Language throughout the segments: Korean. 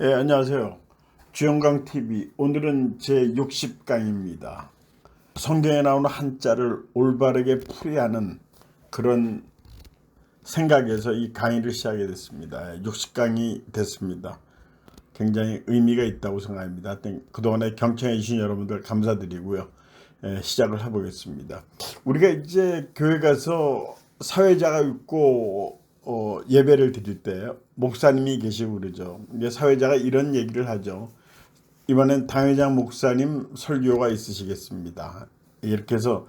안녕하세요. 주영강TV. 오늘은 제 60강입니다. 성경에 나오는 한자를 올바르게 풀이하는 그런 생각에서 이 강의를 시작하게 됐습니다. 60강이 됐습니다. 굉장히 의미가 있다고 생각합니다. 그동안에 경청해 주신 여러분들 감사드리고요. 시작을 해보겠습니다. 우리가 이제 교회 가서 사회자가 있고 예배를 드릴 때 목사님이 계시고 그러죠. 이제 사회자가 이런 얘기를 하죠. 이번엔 당회장 목사님 설교가 있으시겠습니다. 이렇게 해서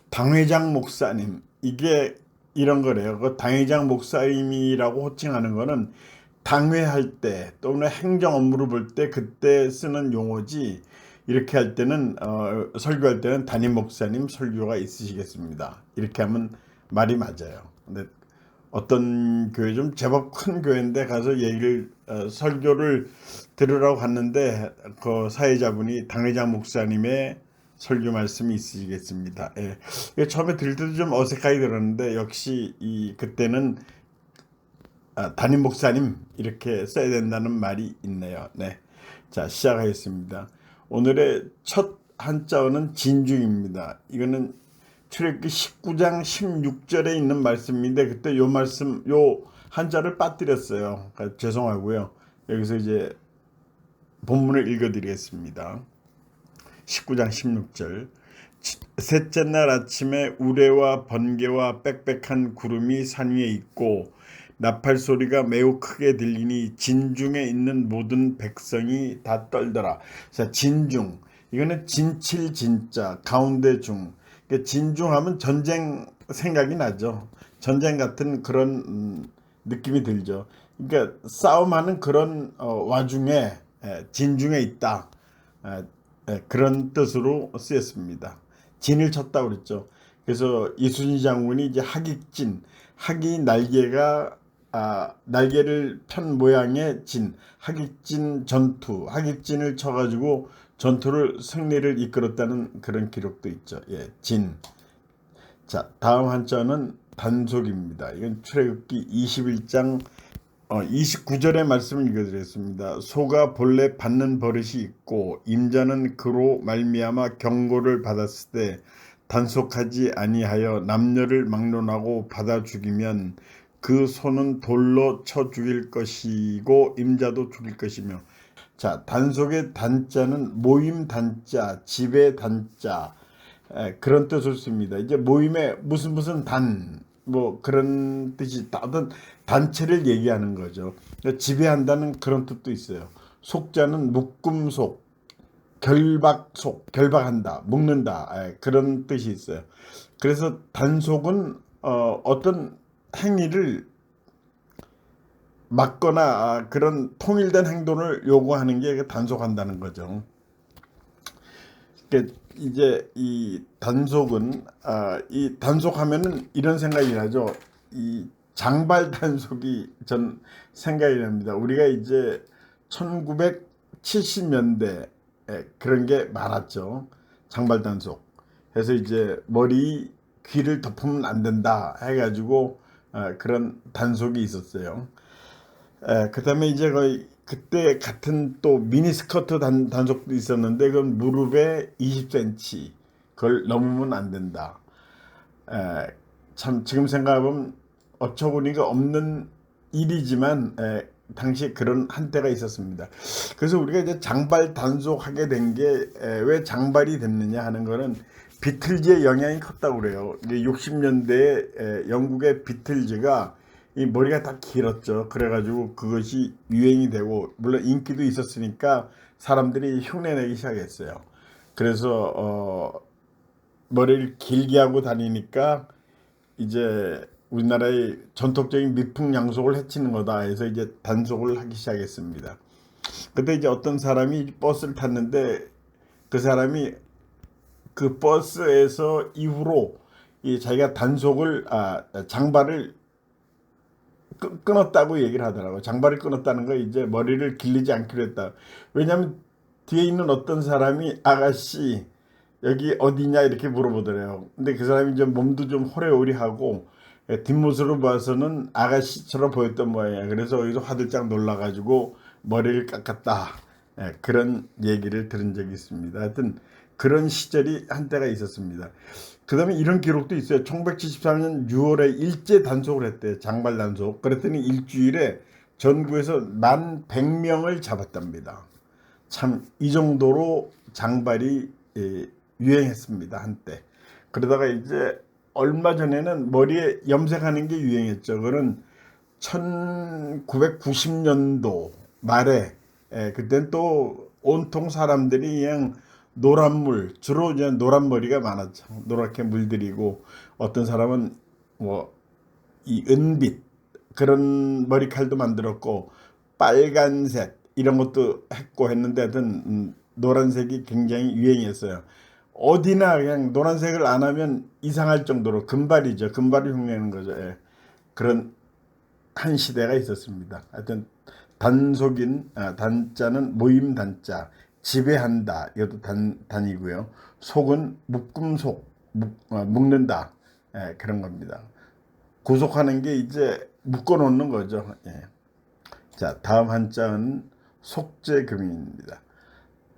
당회장 목사님, 이게 이런 거래요. 그 당회장 목사님이라고 호칭하는 거는 당회할 때 또는 행정 업무를 볼 때 그때 쓰는 용어지, 이렇게 할 때는 설교할 때는 담임 목사님 설교가 있으시겠습니다. 이렇게 하면 말이 맞아요. 근데 어떤 교회, 좀 제법 큰 교회인데 가서 설교를 들으라고 갔는데 그 사회자분이 당회장 목사님의 설교 말씀이 있으시겠습니다. 예. 처음에 들을 때도 좀 어색하게 들었는데 역시 그때는 담임 목사님 이렇게 써야 된다는 말이 있네요. 네. 자, 시작하겠습니다. 오늘의 첫 한자어는 진중입니다. 이거는 출애굽기 19장 16절에 있는 말씀인데 그때 요 말씀 요 한자를 빠뜨렸어요. 그러니까 죄송하고요. 여기서 이제 본문을 읽어드리겠습니다. 19장 16절. 셋째 날 아침에 우레와 번개와 빽빽한 구름이 산 위에 있고 나팔 소리가 매우 크게 들리니 진중에 있는 모든 백성이 다 떨더라. 자, 진중. 이거는 진칠 진자 가운데 중. 진중하면 전쟁 생각이 나죠. 전쟁 같은 그런 느낌이 들죠. 그러니까 싸움하는 그런 와중에 진중에 있다. 그런 뜻으로 쓰였습니다. 진을 쳤다 그랬죠. 그래서 이순신 장군이 이제 하깃진, 하기 날개가 날개를 편 모양의 진, 하깃진 전투, 하깃진을 쳐가지고 전투를 승리를 이끌었다는 그런 기록도 있죠. 예, 진. 자, 다음 한자는 단속입니다. 이건 출애굽기 21장 29절의 말씀을 읽어드렸습니다. 소가 본래 받는 버릇이 있고 임자는 그로 말미암아 경고를 받았을 때 단속하지 아니하여 남녀를 막론하고 받아 죽이면 그 소는 돌로 쳐 죽일 것이고 임자도 죽일 것이며. 자, 단속의 단자는 모임 단자, 집의 단자, 그런 뜻을 씁니다. 이제 모임에 무슨 단, 뭐 그런 뜻이 어떤 단체를 얘기하는 거죠. 지배한다는 그런 뜻도 있어요. 속자는 묶음속, 결박속, 결박한다, 묶는다, 그런 뜻이 있어요. 그래서 단속은 어떤 행위를 막거나 그런 통일된 행동을 요구하는 게 단속한다는 거죠. 이제 이 단속은 이 단속하면은 이런 생각이 나죠. 이 장발 단속이 전 생각이 납니다. 우리가 이제 1970년대 그런 게 많았죠. 장발 단속. 그래서 이제 머리 귀를 덮으면 안 된다 해가지고 그런 단속이 있었어요. 그다음에 이제 거의 그때 같은 또 미니스커트 단속도 있었는데 그건 무릎에 20cm 그걸 넘으면 안 된다. 참 지금 생각해보면 어처구니가 없는 일이지만 당시 그런 한때가 있었습니다. 그래서 우리가 이제 장발 단속하게 된 게 왜 장발이 됐느냐 하는 거는 비틀즈의 영향이 컸다고 그래요. 60년대에 영국의 비틀즈가 이 머리가 다 길었죠. 그래가지고 그것이 유행이 되고 물론 인기도 있었으니까 사람들이 흉내내기 시작했어요. 그래서 머리를 길게 하고 다니니까 이제 우리나라의 전통적인 미풍양속을 해치는 거다 해서 이제 단속을 하기 시작했습니다. 그때 이제 어떤 사람이 버스를 탔는데 그 사람이 그 버스에서 이후로 이 자기가 단속을 장발을 끊었다고 얘기를 하더라고요. 장발을 끊었다는 거 이제 머리를 길리지 않기로 했다. 왜냐하면 뒤에 있는 어떤 사람이 아가씨 여기 어디냐 이렇게 물어보더래요. 근데 그 사람이 좀 몸도 좀 호래호래하고 뒷모습으로 봐서는 아가씨처럼 보였던 모양이에요. 그래서 여기서 화들짝 놀라가지고 머리를 깎았다. 그런 얘기를 들은 적이 있습니다. 하여튼 그런 시절이 한때가 있었습니다. 그 다음에 이런 기록도 있어요. 1974년 6월에 일제 단속을 했대요. 장발 단속. 그랬더니 일주일에 전국에서 1,100명을 잡았답니다. 참 이 정도로 장발이 유행했습니다. 한때. 그러다가 이제 얼마 전에는 머리에 염색하는 게 유행했죠. 그는 1990년도 말에 그땐 또 온통 사람들이 그냥 노란물, 주로 이제 노란 머리가 많았죠. 노랗게 물들이고 어떤 사람은 뭐 이 은빛 그런 머리칼도 만들었고 빨간색 이런 것도 했고 했는데 하여튼 노란색이 굉장히 유행했어요. 어디나 그냥 노란색을 안 하면 이상할 정도로 금발이죠. 금발을 흉내내는 거죠. 예. 그런 한 시대가 있었습니다. 하여튼 단속인 단자는 모임 단자 지배한다 이것도 단이고요. 속은 묶음속 묶는다 그런 겁니다. 구속하는 게 이제 묶어 놓는 거죠. 예. 자 다음 한자는 속죄금입니다.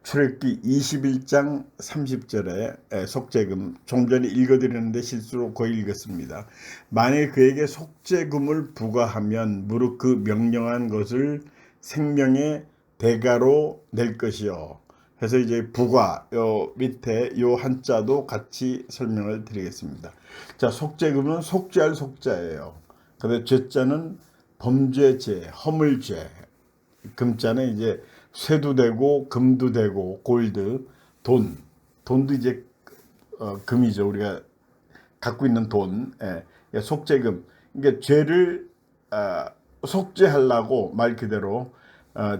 출애굽기 21장 30절에 속죄금 좀 전에 읽어드렸는데 실수로 거의 읽었습니다. 만일 그에게 속죄금을 부과하면 무릇 그 명령한 것을 생명의 대가로 낼 것이요. 해서 이제 부과 요 밑에 요 한자도 같이 설명을 드리겠습니다. 자 속죄금은 속죄할 속자예요. 근데 죄자는 범죄죄, 허물죄. 금자는 이제 쇠도 되고 금도 되고 골드, 돈도 이제 금이죠. 우리가 갖고 있는 돈, 속죄금. 그러니까 죄를 속죄하려고 말 그대로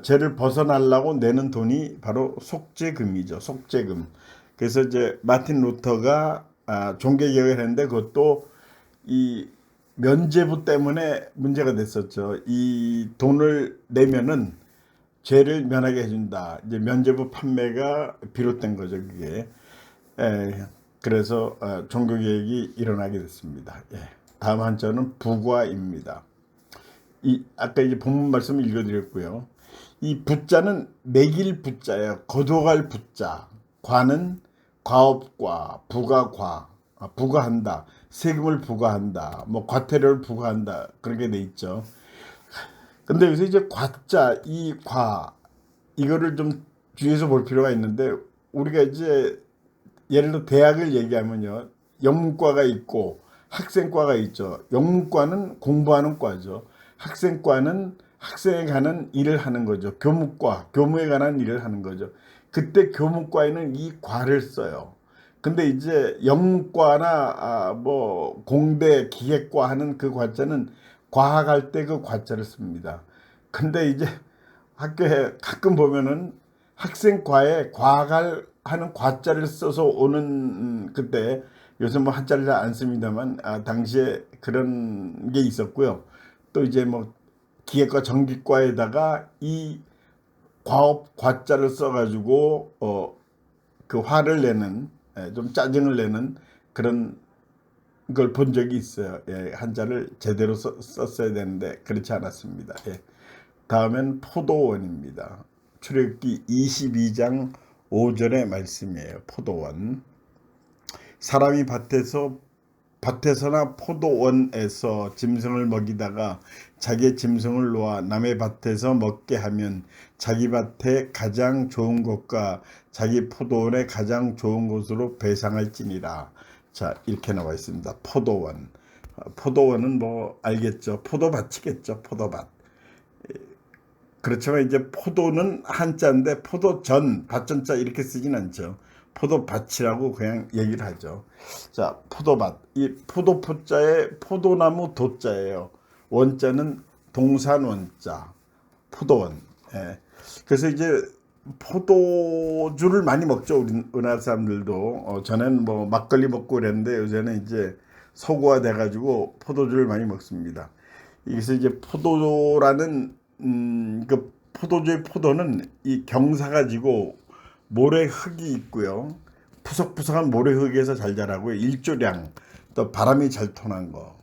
죄를 벗어나려고 내는 돈이 바로 속죄금이죠. 속죄금. 그래서 이제 마틴 루터가 종교 개혁을 했는데 그것도 이 면죄부 때문에 문제가 됐었죠. 이 돈을 내면은 죄를 면하게 해준다. 이제 면죄부 판매가 비롯된 거죠, 그게. 그래서 종교 개혁이 일어나게 됐습니다. 다음 한자는 부과입니다. 아까 이제 본문 말씀을 읽어드렸고요. 이 부자는 매길 부자예요. 거둬갈 부자. 과는 과업과 부가과 부과한다. 세금을 부과한다. 뭐 과태료를 부과한다. 그렇게 돼 있죠. 근데 여기서 이제 과자, 이 과, 이거를 좀 주의해서 볼 필요가 있는데, 우리가 이제 예를 들어 대학을 얘기하면요. 영문과가 있고 학생과가 있죠. 영문과는 공부하는 과죠. 학생과는 학생에 관한 일을 하는 거죠. 교무과, 교무에 관한 일을 하는 거죠. 그때 교무과에는 이 과를 써요. 근데 이제 영문과나 뭐 공대 기계과 하는 그 과자는 과학할 때 그 과자를 씁니다. 근데 이제 학교에 가끔 보면은 학생과에 과학을 하는 과자를 써서 오는 그때 요새 뭐 한자를 잘 안 씁니다만 당시에 그런 게 있었고요. 또 이제 뭐 기계과 전기과에다가 이 과업 과자를 써가지고 그 화를 내는 좀 짜증을 내는 그런 걸 본 적이 있어요. 한자를 제대로 썼어야 되는데 그렇지 않았습니다. 다음엔 포도원입니다. 출애굽기 22장 5절의 말씀이에요. 포도원. 사람이 밭에서나 포도원에서 짐승을 먹이다가 자기의 짐승을 놓아 남의 밭에서 먹게 하면 자기 밭에 가장 좋은 것과 자기 포도원에 가장 좋은 것으로 배상할지니라. 자, 이렇게 나와 있습니다. 포도원. 포도원은 뭐 알겠죠? 포도밭이겠죠. 포도밭. 그렇지만 이제 포도는 한자인데 포도전, 밭전자 이렇게 쓰진 않죠. 포도밭이라고 그냥 얘기를 하죠. 자, 포도밭. 이 포도포자에 포도나무 도자예요. 원자는 동산 원자. 포도원. 그래서 이제 포도주를 많이 먹죠. 우리나라 사람들도. 전에는 뭐 막걸리 먹고 그랬는데 요새는 이제 서구화 돼가지고 포도주를 많이 먹습니다. 그래서 이제 포도라는 그 포도주의 포도는 이 경사가 지고 모래흙이 있고요. 푸석푸석한 모래흙에서 잘 자라고요. 일조량, 또 바람이 잘 통한 거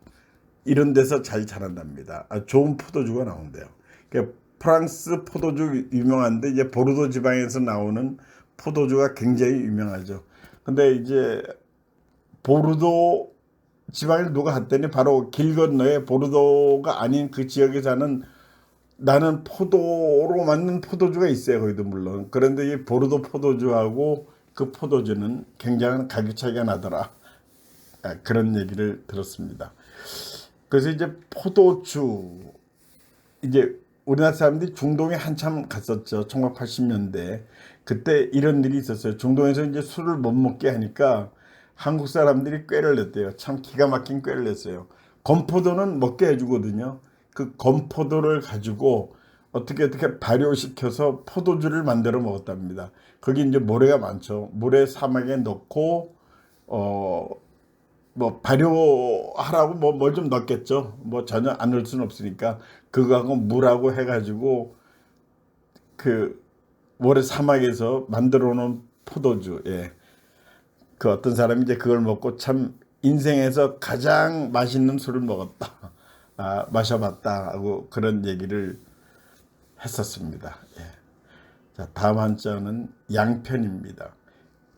이런 데서 잘 자란답니다. 좋은 포도주가 나온대요. 그러니까 프랑스 포도주 유명한데 이제 보르도 지방에서 나오는 포도주가 굉장히 유명하죠. 근데 이제 보르도 지방에 누가 갔더니 바로 길 건너에 보르도가 아닌 그 지역에 사는 나는 포도로 만든 포도주가 있어요. 거기도 물론. 그런데 이 보르도 포도주하고 그 포도주는 굉장한 가격 차이가 나더라. 그런 얘기를 들었습니다. 그래서 이제 포도주 이제 우리나라 사람들이 중동에 한참 갔었죠. 1980년대. 그때 이런 일이 있었어요. 중동에서 이제 술을 못 먹게 하니까 한국 사람들이 꾀를 냈대요. 참 기가 막힌 꾀를 냈어요. 건포도는 먹게 해주거든요. 그 건포도를 가지고 어떻게 발효시켜서 포도주를 만들어 먹었답니다. 거기 이제 모래가 많죠. 모래 사막에 넣고 뭐 발효하라고 뭐 좀 넣겠죠. 뭐 전혀 안 넣을 수는 없으니까 그거하고 물하고 해가지고 그 모래 사막에서 만들어 놓은 포도주. 예. 그 어떤 사람이 이제 그걸 먹고 참 인생에서 가장 맛있는 술을 먹었다. 마셔봤다 하고 그런 얘기를 했었습니다. 예. 자, 다음 한자는 양편입니다.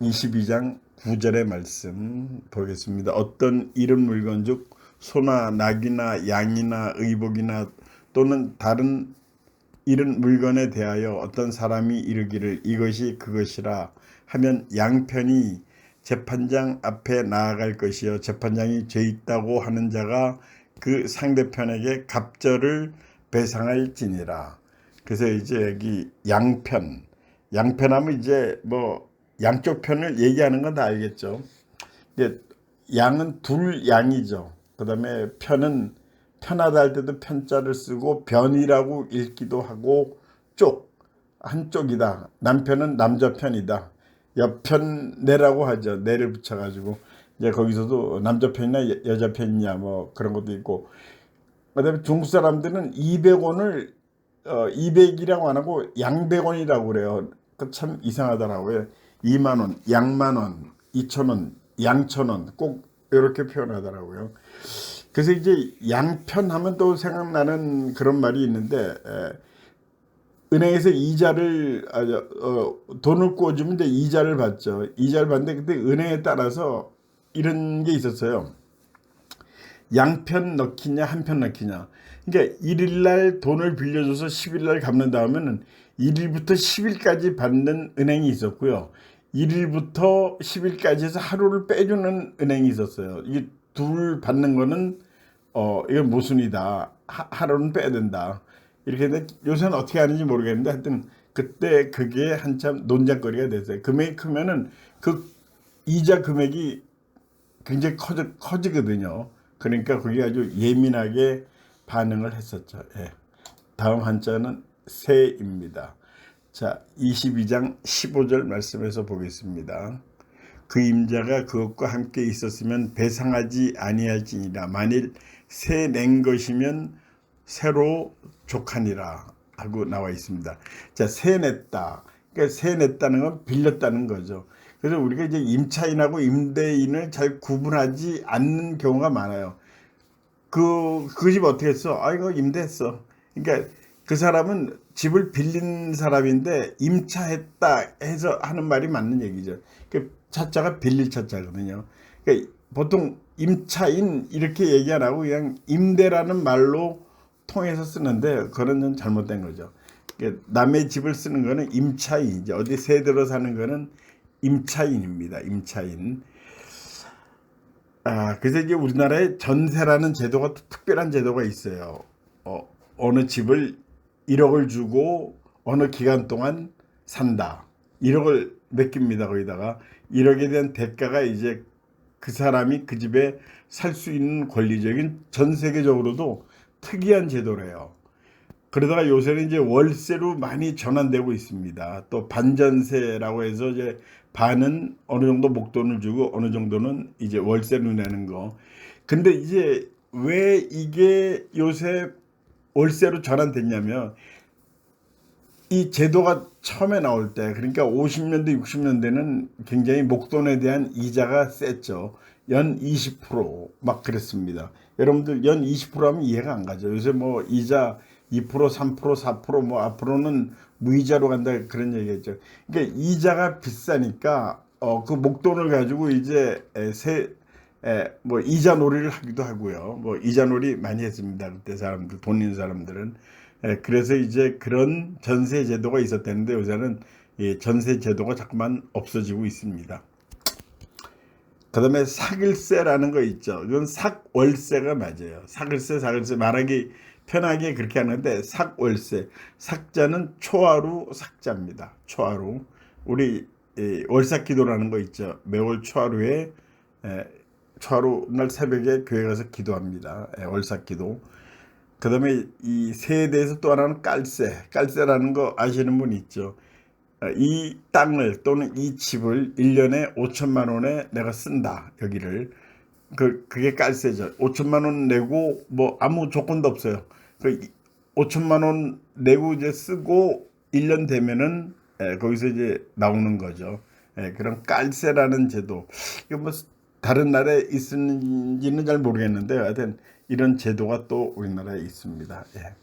22장 9절의 말씀 보겠습니다. 어떤 이른 물건즉 소나 낙이나 양이나 의복이나 또는 다른 이른 물건에 대하여 어떤 사람이 이르기를 이것이 그것이라 하면 양편이 재판장 앞에 나아갈 것이요 재판장이 죄 있다고 하는 자가 그 상대편에게 갑절을 배상할지니라. 그래서 이제 여기 양편하면 이제 뭐 양쪽 편을 얘기하는 건 다 알겠죠. 이제 양은 둘 양이죠. 그다음에 편은 편하다 할 때도 편자를 쓰고 변이라고 읽기도 하고 한쪽이다. 남편은 남자 편이다. 옆편 내라고 하죠. 내를 붙여가지고 이제 거기서도 남자 편이냐 여자 편이냐 뭐 그런 것도 있고. 그다음에 중국 사람들은 200원을 200이라고 안 하고 양백원이라고 그래요. 그 참 이상하더라고요. 2만 원, 양만 원, 2천 원, 양천 원 꼭 이렇게 표현하더라고요. 그래서 이제 양편하면 또 생각나는 그런 말이 있는데 은행에서 이자를 돈을 꿔주면 이제 이자를 받죠. 이자를 받는데 그때 은행에 따라서 이런 게 있었어요. 양편 넣기냐 한편 넣기냐. 그러니까 1일날 돈을 빌려줘서 10일날 갚는다 하면은 1일부터 10일까지 받는 은행이 있었고요. 1일부터 10일까지 해서 하루를 빼주는 은행이 있었어요. 이게 둘 받는 거는 이건 모순이다. 하루는 빼야 된다. 이렇게 했는데 요새는 어떻게 하는지 모르겠는데 하여튼 그때 그게 한참 논쟁거리가 됐어요. 금액이 크면은 그 이자 금액이 굉장히 커지거든요. 그러니까 거기 아주 예민하게 반응을 했었죠. 예. 다음 한자는 새입니다. 자, 22장 15절 말씀에서 보겠습니다. 그 임자가 그것과 함께 있었으면 배상하지 아니할지니라. 만일 새 낸 것이면 새로 족하니라 하고 나와 있습니다. 자, 새 냈다. 그러니까 새 냈다는 건 빌렸다는 거죠. 그래서 우리가 이제 임차인하고 임대인을 잘 구분하지 않는 경우가 많아요. 그 집 어떻게 했어? 이거 임대했어. 그러니까 그 사람은 집을 빌린 사람인데 임차했다 해서 하는 말이 맞는 얘기죠. 그 차자가 빌릴 차자거든요. 그러니까 보통 임차인 이렇게 얘기 안 하고 그냥 임대라는 말로 통해서 쓰는데 그건 좀 잘못된 거죠. 그러니까 남의 집을 쓰는 거는 임차인이죠. 어디 새 들어 사는 거는 임차인입니다. 임차인. 그래서 이제 우리나라에 전세라는 제도가 특별한 제도가 있어요. 어느 집을 1억을 주고 어느 기간 동안 산다. 1억을 맡깁니다. 거기다가 1억에 대한 대가가 이제 그 사람이 그 집에 살 수 있는 권리적인 전 세계적으로도 특이한 제도래요. 그러다가 요새는 이제 월세로 많이 전환되고 있습니다. 또 반전세라고 해서 이제 반은 어느 정도 목돈을 주고 어느 정도는 이제 월세로 내는 거. 근데 이제 왜 이게 요새 월세로 전환됐냐면 이 제도가 처음에 나올 때 그러니까 50년대 60년대는 굉장히 목돈에 대한 이자가 셌죠. 연 20% 막 그랬습니다. 여러분들 연 20% 하면 이해가 안 가죠. 요새 뭐 이자 2%, 3%, 4% 뭐 앞으로는 무이자로 간다 그런 얘기했죠. 그러니까 이자가 비싸니까 그 목돈을 가지고 이제 뭐 이자 놀이를 하기도 하고요. 뭐 이자 놀이 많이 했습니다. 그때 사람들 돈 있는 사람들은 그래서 이제 그런 전세 제도가 있었다는데 요새는 이 전세 제도가 자꾸만 없어지고 있습니다. 그다음에 사글세라는 거 있죠. 이건 삭월세가 맞아요. 사글세 말하기 편하게 그렇게 하는데 삭월세. 삭자는 초하루 삭자입니다. 초하루. 우리 월삭기도라는 거 있죠. 매월 초하루에 초하루 날 새벽에 교회 가서 기도합니다. 월삭기도. 그다음에 이 세에 대해서 또 하나는 깔세. 깔세라는 거 아시는 분 있죠. 이 땅을 또는 이 집을 1년에 5천만 원에 내가 쓴다. 여기를. 그게 깔세죠. 5천만 원 내고 뭐 아무 조건도 없어요. 5천만 원 내고 이제 쓰고 1년 되면은 거기서 이제 나오는 거죠. 그런 깔세라는 제도. 이거 뭐 다른 나라에 있는지는 잘 모르겠는데 하여튼 이런 제도가 또 우리나라에 있습니다. 예.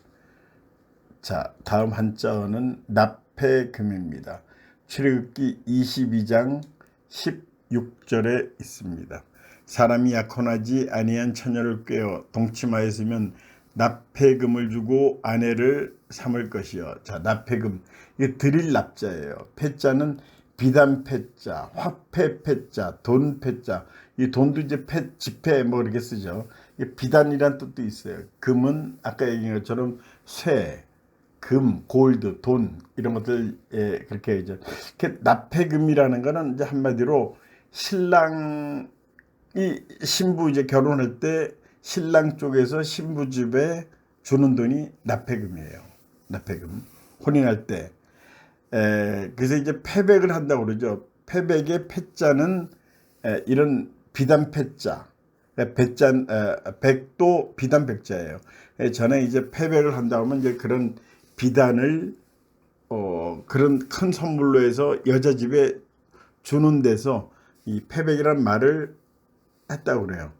자, 다음 한자어는 납폐금입니다. 출애굽기 22장 16절에 있습니다. 사람이 약혼하지 아니한 처녀를 꾀어 동침하였으면 납폐금을 주고 아내를 삼을 것이요. 자, 납폐금. 이게 드릴 납자예요. 패자는 비단 패자, 화폐 패자, 돈 패자. 이 돈도 이제 지폐 뭐 이렇게 쓰죠. 비단이란 뜻도 있어요. 금은 아까 얘기한 것처럼 쇠, 금, 골드, 돈 이런 것들 그렇게 이제 납폐금이라는 거는 이제 한마디로 신랑이 신부 이제 결혼할 때 신랑 쪽에서 신부 집에 주는 돈이 납폐금이에요. 납폐금. 혼인할 때. 그래서 이제 패백을 한다고 그러죠. 패백의 패자는 이런 비단 패자. 백도 비단 백자예요. 전에 이제 패백을 한다고 하면 이제 그런 비단을 그런 큰 선물로 해서 여자 집에 주는 데서 이 패백이란 말을 했다고 그래요.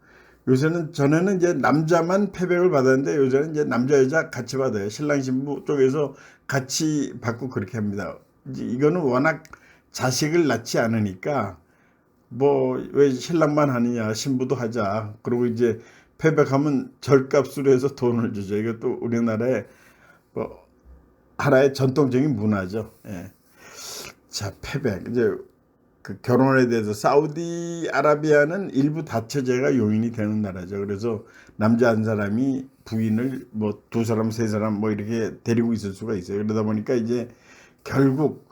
요새는 전에는 이제 남자만 패백을 받았는데 요새는 이제 남자 여자 같이 받아요. 신랑 신부 쪽에서 같이 받고 그렇게 합니다. 이제 이거는 워낙 자식을 낳지 않으니까 뭐 왜 신랑만 하느냐 신부도 하자. 그리고 이제 패백하면 절값으로 해서 돈을 주죠. 이것도 우리나라의 뭐 하나의 전통적인 문화죠. 예. 자, 패백. 이제 그 결혼에 대해서 사우디아라비아는 일부 다처제가 용인이 되는 나라죠. 그래서 남자 한 사람이 부인을 뭐 두 사람, 세 사람 뭐 이렇게 데리고 있을 수가 있어요. 그러다 보니까 이제 결국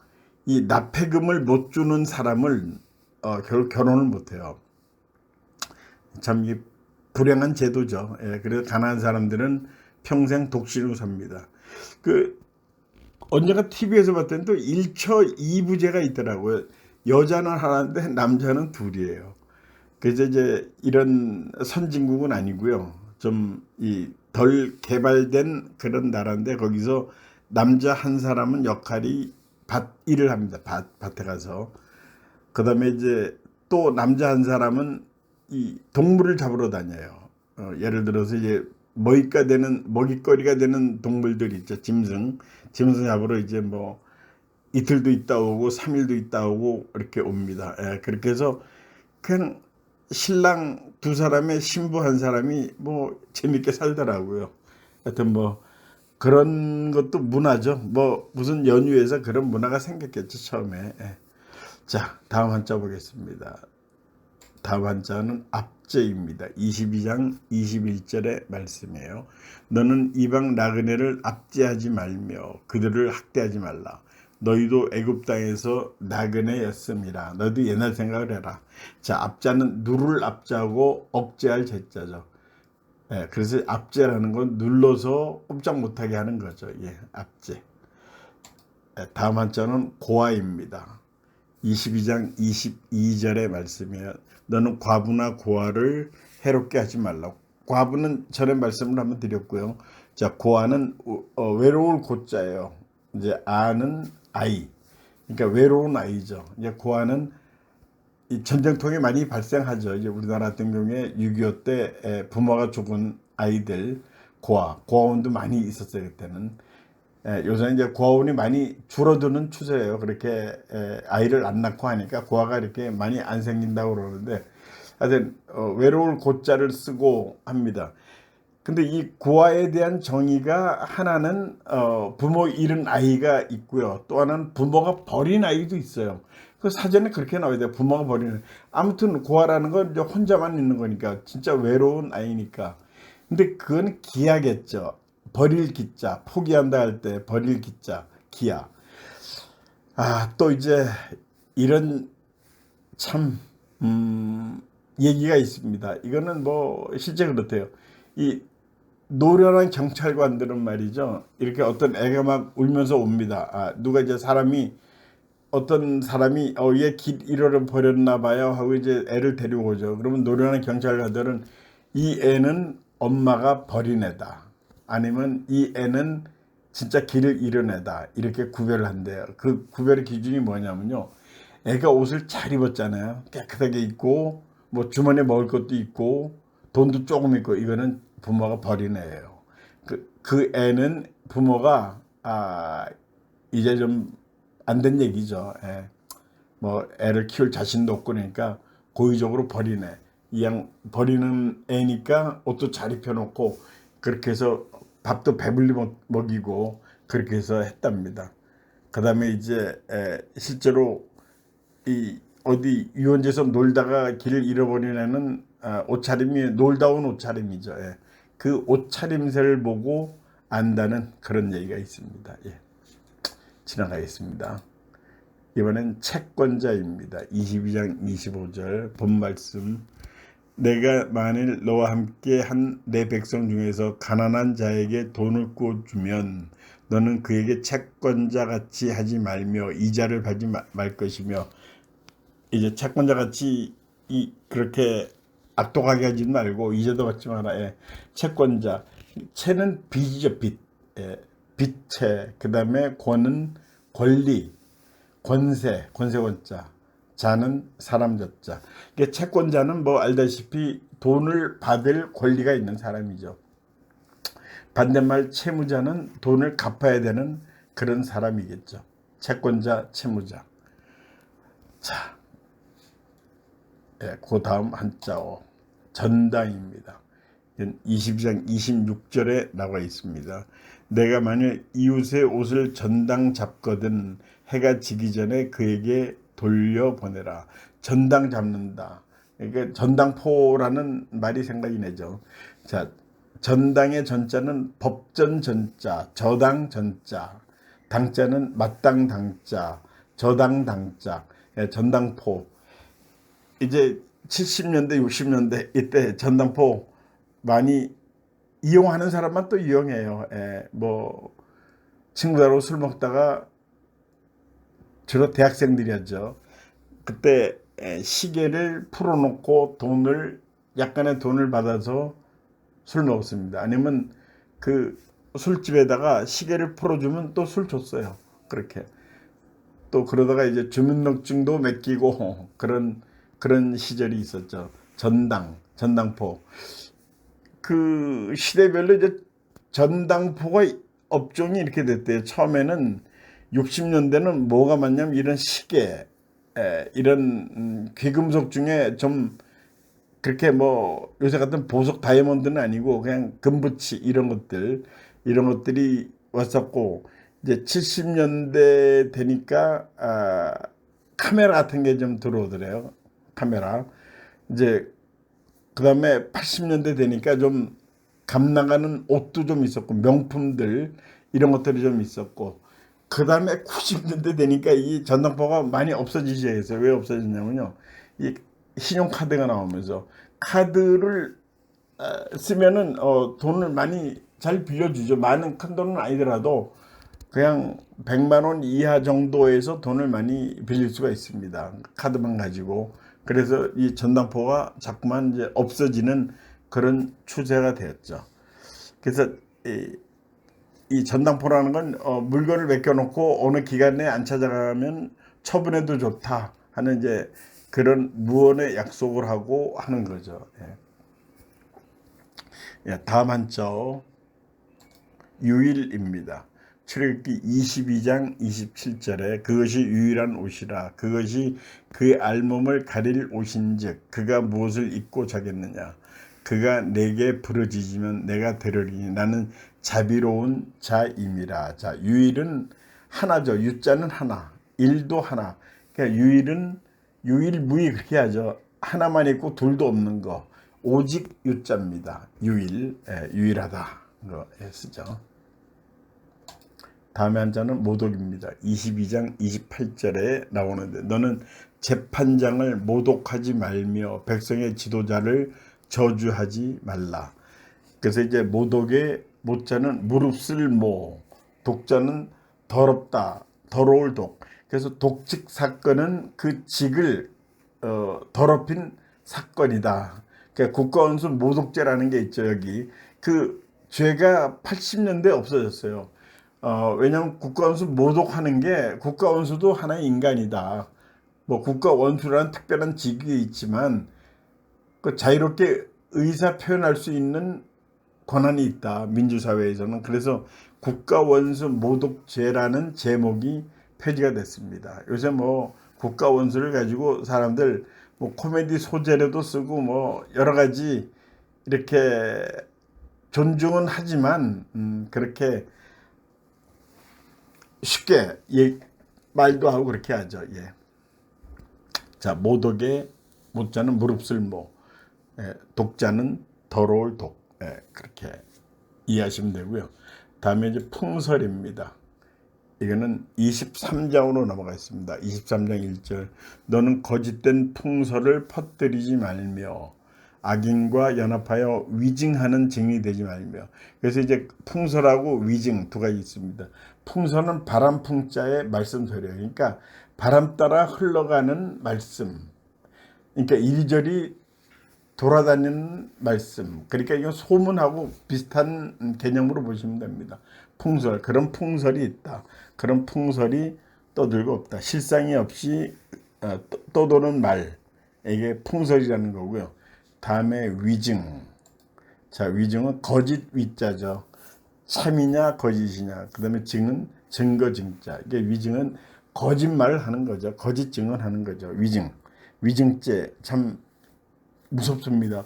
이 납폐금을 못 주는 사람을 결국 결혼을 못 해요. 참 이 불행한 제도죠. 예, 그래서 가난한 사람들은 평생 독신으로 삽니다. 언젠가 TV에서 봤더니 또 1처 2부제가 있더라고요. 여자는 하나인데 남자는 둘이에요. 그래서 이제 이런 선진국은 아니고요. 좀 이 덜 개발된 그런 나라인데 거기서 남자 한 사람은 역할이 밭 일을 합니다. 밭에 가서. 그다음에 이제 또 남자 한 사람은 이 동물을 잡으러 다녀요. 예를 들어서 이제 먹이거리가 되는 동물들 있죠. 짐승 잡으러 이제 뭐 이틀도 있다 오고 3일도 있다 오고 이렇게 옵니다. 그렇게 해서 그냥 신랑 두 사람에 신부 한 사람이 뭐 재밌게 살더라고요. 하여튼 뭐 그런 것도 문화죠. 뭐 무슨 연유에서 그런 문화가 생겼겠죠 처음에. 자, 다음 한자 보겠습니다. 다음 한자는 압제입니다. 22장 21절의 말씀이에요. 너는 이방 나그네를 압제하지 말며 그들을 학대하지 말라. 너희도 애굽 땅에서 나그네였음이라. 너희도 옛날 생각을 해라. 자, 압자는 누를 압자하고 억제할 제자죠. 그래서 압제라는 건 눌러서 꼼짝 못하게 하는 거죠. 압제. 다음 한자는 고아입니다. 22장 22절의 말씀이에요. 너는 과부나 고아를 해롭게 하지 말라. 과부는 전에 말씀을 한번 드렸고요. 자, 고아는 외로울 고자예요. 이제 아는 아이. 그러니까 외로운 아이죠. 이제 고아는 이 전쟁통에 많이 발생하죠. 이제 우리나라 같은 경우에 6.25 때 부모가 죽은 아이들, 고아원도 많이 있었어요 그때는. 요새는 이제 고아원이 많이 줄어드는 추세예요. 그렇게 아이를 안 낳고 하니까 고아가 이렇게 많이 안 생긴다고 그러는데, 하여튼 외로울 고자를 쓰고 합니다. 근데 이 고아에 대한 정의가 하나는 부모 잃은 아이가 있고요. 또 하나는 부모가 버린 아이도 있어요. 그 사전에 그렇게 나와야 돼요. 부모가 버리는. 아무튼 고아라는 건 이제 혼자만 있는 거니까 진짜 외로운 아이니까. 근데 그건 기아겠죠. 버릴 기자, 포기한다 할 때 버릴 기자, 기아. 또 이제 이런 참 얘기가 있습니다. 이거는 뭐 실제 그렇대요. 이 노련한 경찰관들은 말이죠. 이렇게 어떤 애가 막 울면서 옵니다. 누가 이제 어떤 사람이 얘 길 잃어 버렸나 봐요 하고 이제 애를 데리고 오죠. 그러면 노련한 경찰관들은 이 애는 엄마가 버린 애다, 아니면 이 애는 진짜 길을 잃은 애다, 이렇게 구별을 한대요. 그 구별의 기준이 뭐냐면요, 애가 옷을 잘 입었잖아요. 깨끗하게 입고 뭐 주머니에 먹을 것도 있고 돈도 조금 있고, 이거는 부모가 버린 애예요. 그 애는 부모가 이제 좀 안 된 얘기죠. 뭐 애를 키울 자신도 없고 그러니까 고의적으로 버린 애. 버리는 애니까 옷도 잘 입혀놓고 그렇게 해서 밥도 배불리 먹이고 그렇게 해서 했답니다. 그 다음에 이제 실제로 이 어디 유원지에서 놀다가 길을 잃어버린 애는 옷차림이 놀다 온 옷차림이죠. 그 옷차림새를 보고 안다는 그런 얘기가 있습니다. 지나가겠습니다. 이번엔 채권자입니다. 22장 25절 본 말씀. 내가 만일 너와 함께 한 내 백성 중에서 가난한 자에게 돈을 구워주면 너는 그에게 채권자 같이 하지 말며 이자를 받지 말 것이며. 이제 채권자 같이 그렇게 악독하게 하지 말고 이자도 받지 마라. 채권자. 채는 빚이죠. 빚. 빚채. 그 다음에 권은 권리, 권세권자. 자는 사람 자자. 채권자는 뭐 알다시피 돈을 받을 권리가 있는 사람이죠. 반대말 채무자는 돈을 갚아야 되는 그런 사람이겠죠. 채권자, 채무자. 자, 그 다음 한자어 전당입니다. 22장 26절에 나와 있습니다. 내가 만일 이웃의 옷을 전당 잡거든 해가 지기 전에 그에게 돌려보내라. 전당 잡는다. 그러니까 전당포라는 말이 생각이 나죠. 자, 전당의 전자는 법전 전자, 저당 전자, 당자는 마땅 당자, 저당 당자, 전당포. 이제 70년대, 60년대 이때 전당포 많이 이용하는 사람만 또 이용해요. 뭐 친구들하고 술 먹다가 주로 대학생들이었죠. 그때 시계를 풀어놓고 약간의 돈을 받아서 술 먹었습니다. 아니면 그 술집에다가 시계를 풀어주면 또 술 줬어요. 그렇게 또 그러다가 이제 주민등록증도 맡기고 그런 시절이 있었죠. 전당포. 그 시대별로 이제 전당포가 업종이 이렇게 됐대요. 처음에는 60년대는 뭐가 많냐면 이런 시계, 이런 귀금속 중에 좀 그렇게 뭐 요새 같은 보석 다이아몬드는 아니고 그냥 금붙이 이런 것들이 왔었고, 이제 70년대 되니까 카메라 같은 게 좀 들어오더래요. 카메라. 이제 그 다음에 80년대 되니까 좀 값나가는 옷도 좀 있었고 명품들 이런 것들이 좀 있었고, 그 다음에 90년대 되니까 이 전당포가 많이 없어지기 시작했어요. 왜 없어졌냐면요, 이 신용카드가 나오면서 카드를 쓰면은 돈을 많이 잘 빌려주죠. 많은 큰 돈은 아니더라도 그냥 100만 원 이하 정도에서 돈을 많이 빌릴 수가 있습니다. 카드만 가지고. 그래서 이 전당포가 자꾸만 이제 없어지는 그런 추세가 되었죠. 그래서 이 전당포라는 건 물건을 맡겨놓고 어느 기간 내에 안 찾아가면 처분해도 좋다 하는 이제 그런 무언의 약속을 하고 하는 거죠. 다음 한자어 유일입니다. 출애굽기 22장 27절에 그것이 유일한 옷이라 그것이 그의 알몸을 가릴 옷인즉 그가 무엇을 입고 자겠느냐 그가 내게 부르짖으면 내가 들으리니 나는 자비로운 자임이라. 자, 유일은 하나죠. 유자는 하나, 일도 하나. 그러니까 유일은 유일무이 그렇게 하죠. 하나만 있고 둘도 없는 거. 오직 유자입니다. 유일, 유일하다. 그거 쓰죠. 다음에 한 자는 모독입니다. 22장 28절에 나오는데 너는 재판장을 모독하지 말며 백성의 지도자를 저주하지 말라. 그래서 이제 모독의 모자는 무릅쓸 모, 독자는 더럽다, 더러울 독. 그래서 독직 사건은 그 직을 더럽힌 사건이다. 그러니까 국가원수 모독죄라는 게 있죠. 여기 그 죄가 80년대에 없어졌어요. 왜냐하면 국가원수 모독하는 게 국가원수도 하나의 인간이다. 뭐 국가원수라는 특별한 직위 있지만 그 자유롭게 의사 표현할 수 있는 권한이 있다. 민주사회에서는. 그래서 국가원수 모독죄라는 제목이 폐지가 됐습니다. 요새 뭐 국가원수를 가지고 사람들 뭐 코미디 소재로도 쓰고 뭐 여러 가지 이렇게 존중은 하지만 그렇게 쉽게 말도 하고 그렇게 하죠. 예. 자, 모독의 모자는 무릅쓸 모, 독자는 더러울 독. 그렇게 이해하시면 되고요. 다음에 이제 풍설입니다. 이거는 23장으로 넘어가겠습니다. 23장 1절 너는 거짓된 풍설을 퍼뜨리지 말며 악인과 연합하여 위증하는 증인이 되지 말며. 그래서 이제 풍설하고 위증 두 가지 있습니다. 풍설은 바람 풍자의 말씀 소리예요. 그러니까 바람 따라 흘러가는 말씀. 그러니까 이리저리 돌아다니는 말씀. 그러니까 이건 소문하고 비슷한 개념으로 보시면 됩니다. 풍설. 그런 풍설이 있다. 그런 풍설이 떠들고 없다. 실상이 없이 떠도는 말. 이게 풍설이라는 거고요. 다음에 위증. 자, 위증은 거짓 위자죠. 참이냐 거짓이냐. 그 다음에 증은 증거 증자. 이게 위증은 거짓말을 하는 거죠. 거짓 증언하는 거죠. 위증. 위증죄. 참 무섭습니다.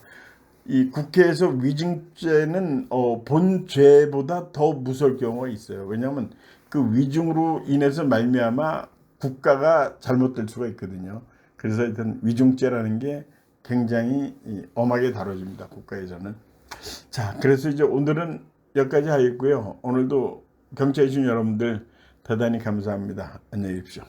이 국회에서 위증죄는 본 죄보다 더 무서울 경우가 있어요. 왜냐하면 그 위증으로 인해서 말미암아 국가가 잘못될 수가 있거든요. 그래서 일단 위증죄라는 게 굉장히 엄하게 다뤄집니다. 국가에서는. 자, 그래서 이제 오늘은 여기까지 하겠고요. 오늘도 경청해 주신 여러분들 대단히 감사합니다. 안녕히 계십시오.